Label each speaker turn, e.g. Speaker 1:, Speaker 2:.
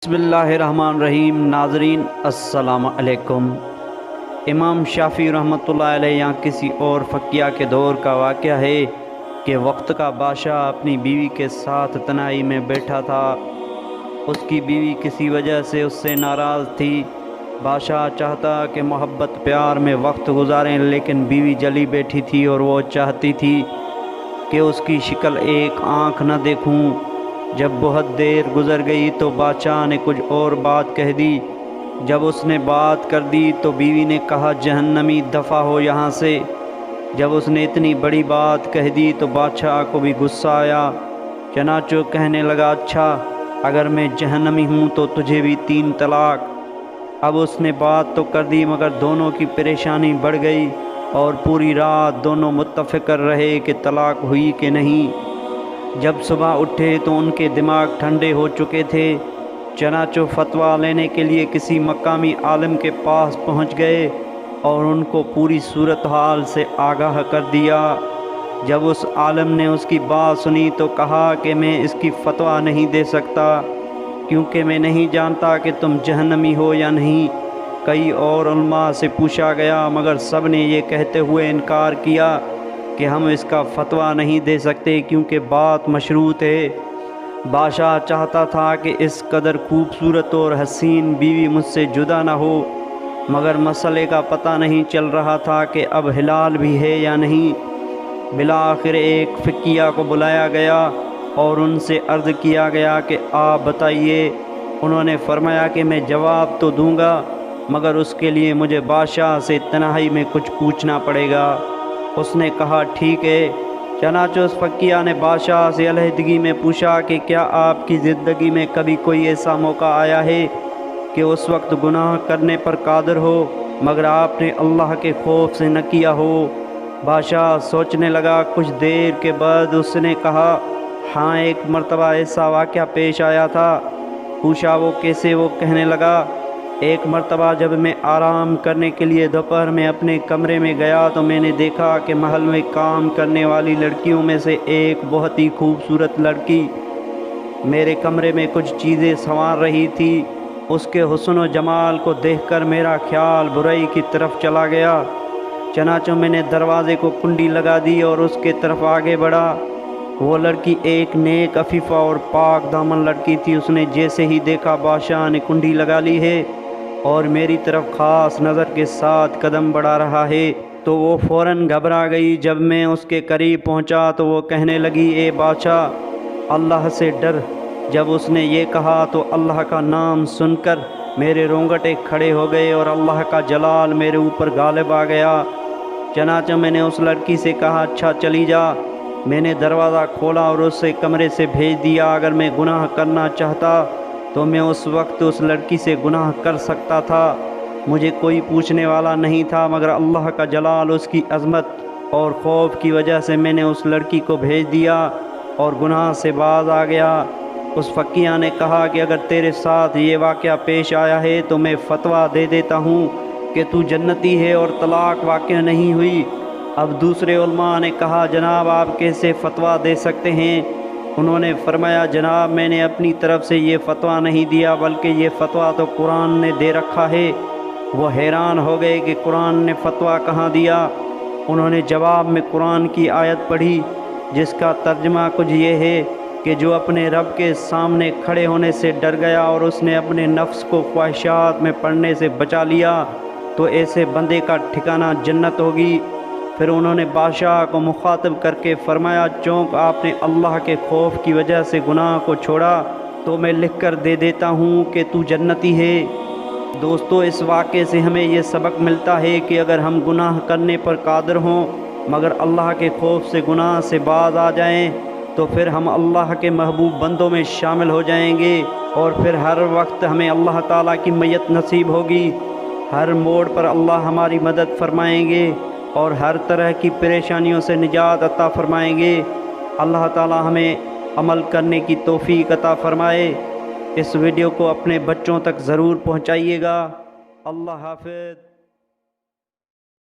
Speaker 1: بسم اللہ الرحمن الرحیم۔ ناظرین السلام علیکم۔ امام شافعی رحمۃ اللہ علیہ یا کسی اور فقیہ کے دور کا واقعہ ہے کہ وقت کا بادشاہ اپنی بیوی کے ساتھ تنہائی میں بیٹھا تھا۔ اس کی بیوی کسی وجہ سے اس سے ناراض تھی۔ بادشاہ چاہتا کہ محبت پیار میں وقت گزاریں، لیکن بیوی جلی بیٹھی تھی اور وہ چاہتی تھی کہ اس کی شکل ایک آنکھ نہ دیکھوں۔ جب بہت دیر گزر گئی تو بادشاہ نے کچھ اور بات کہہ دی۔ جب اس نے بات کر دی تو بیوی نے کہا، جہنمی دفع ہو یہاں سے۔ جب اس نے اتنی بڑی بات کہہ دی تو بادشاہ کو بھی غصہ آیا، چنانچہ کہنے لگا، اچھا اگر میں جہنمی ہوں تو تجھے بھی 3 طلاق۔ اب اس نے بات تو کر دی مگر دونوں کی پریشانی بڑھ گئی اور پوری رات دونوں متفق رہے کہ طلاق ہوئی کہ نہیں۔ جب صبح اٹھے تو ان کے دماغ ٹھنڈے ہو چکے تھے، چنانچہ فتویٰ لینے کے لیے کسی مقامی عالم کے پاس پہنچ گئے اور ان کو پوری صورتحال سے آگاہ کر دیا۔ جب اس عالم نے اس کی بات سنی تو کہا کہ میں اس کی فتویٰ نہیں دے سکتا، کیونکہ میں نہیں جانتا کہ تم جہنمی ہو یا نہیں۔ کئی اور علماء سے پوچھا گیا مگر سب نے یہ کہتے ہوئے انکار کیا کہ ہم اس کا فتویٰ نہیں دے سکتے، کیونکہ بات مشروط ہے۔ بادشاہ چاہتا تھا کہ اس قدر خوبصورت اور حسین بیوی مجھ سے جدا نہ ہو، مگر مسئلے کا پتہ نہیں چل رہا تھا کہ اب حلال بھی ہے یا نہیں۔ بالآخر ایک فقیہ کو بلایا گیا اور ان سے عرض کیا گیا کہ آپ بتائیے۔ انہوں نے فرمایا کہ میں جواب تو دوں گا مگر اس کے لیے مجھے بادشاہ سے تنہائی میں کچھ پوچھنا پڑے گا۔ اس نے کہا ٹھیک ہے۔ چنانچہ اس فقیہ نے بادشاہ سے علیحدگی میں پوچھا کہ کیا آپ کی زندگی میں کبھی کوئی ایسا موقع آیا ہے کہ اس وقت گناہ کرنے پر قادر ہو مگر آپ نے اللہ کے خوف سے نہ کیا ہو؟ بادشاہ سوچنے لگا، کچھ دیر کے بعد اس نے کہا، ہاں ایک مرتبہ ایسا واقعہ پیش آیا تھا۔ پوچھا وہ کیسے؟ وہ کہنے لگا، ایک مرتبہ جب میں آرام کرنے کے لیے دوپہر میں اپنے کمرے میں گیا تو میں نے دیکھا کہ محل میں کام کرنے والی لڑکیوں میں سے ایک بہت ہی خوبصورت لڑکی میرے کمرے میں کچھ چیزیں سنوار رہی تھی۔ اس کے حسن و جمال کو دیکھ کر میرا خیال برائی کی طرف چلا گیا، چنانچہ میں نے دروازے کو کنڈی لگا دی اور اس کے طرف آگے بڑھا۔ وہ لڑکی ایک نیک عفیفہ اور پاک دامن لڑکی تھی۔ اس نے جیسے ہی دیکھا بادشاہ نے کنڈی لگا لی ہے اور میری طرف خاص نظر کے ساتھ قدم بڑھا رہا ہے تو وہ فوراً گھبرا گئی۔ جب میں اس کے قریب پہنچا تو وہ کہنے لگی، اے بادشاہ اللہ سے ڈر۔ جب اس نے یہ کہا تو اللہ کا نام سن کر میرے رونگٹے کھڑے ہو گئے اور اللہ کا جلال میرے اوپر غالب آ گیا۔ چنانچہ میں نے اس لڑکی سے کہا، اچھا چلی جا۔ میں نے دروازہ کھولا اور اسے کمرے سے بھیج دیا۔ اگر میں گناہ کرنا چاہتا تو میں اس وقت اس لڑکی سے گناہ کر سکتا تھا۔ مجھے کوئی پوچھنے والا نہیں تھا مگر اللہ کا جلال، اس کی عظمت اور خوف کی وجہ سے میں نے اس لڑکی کو بھیج دیا اور گناہ سے باز آ گیا۔ اس فقیہ نے کہا کہ اگر تیرے ساتھ یہ واقعہ پیش آیا ہے تو میں فتویٰ دے دیتا ہوں کہ تو جنتی ہے اور طلاق واقع نہیں ہوئی۔ اب دوسرے علماء نے کہا، جناب آپ کیسے فتویٰ دے سکتے ہیں؟ انہوں نے فرمایا، جناب میں نے اپنی طرف سے یہ فتویٰ نہیں دیا بلکہ یہ فتویٰ تو قرآن نے دے رکھا ہے۔ وہ حیران ہو گئے کہ قرآن نے فتویٰ کہاں دیا؟ انہوں نے جواب میں قرآن کی آیت پڑھی جس کا ترجمہ کچھ یہ ہے کہ جو اپنے رب کے سامنے کھڑے ہونے سے ڈر گیا اور اس نے اپنے نفس کو خواہشات میں پڑنے سے بچا لیا تو ایسے بندے کا ٹھکانہ جنت ہوگی۔ پھر انہوں نے بادشاہ کو مخاطب کر کے فرمایا، چونکہ آپ نے اللہ کے خوف کی وجہ سے گناہ کو چھوڑا تو میں لکھ کر دے دیتا ہوں کہ تو جنتی ہے۔ دوستو، اس واقعے سے ہمیں یہ سبق ملتا ہے کہ اگر ہم گناہ کرنے پر قادر ہوں مگر اللہ کے خوف سے گناہ سے باز آ جائیں تو پھر ہم اللہ کے محبوب بندوں میں شامل ہو جائیں گے اور پھر ہر وقت ہمیں اللہ تعالیٰ کی معیت نصیب ہوگی۔ ہر موڑ پر اللہ ہماری مدد فرمائیں گے اور ہر طرح کی پریشانیوں سے نجات عطا فرمائیں گے۔ اللہ تعالیٰ ہمیں عمل کرنے کی توفیق عطا فرمائے۔ اس ویڈیو کو اپنے بچوں تک ضرور پہنچائیے گا۔ اللہ حافظ۔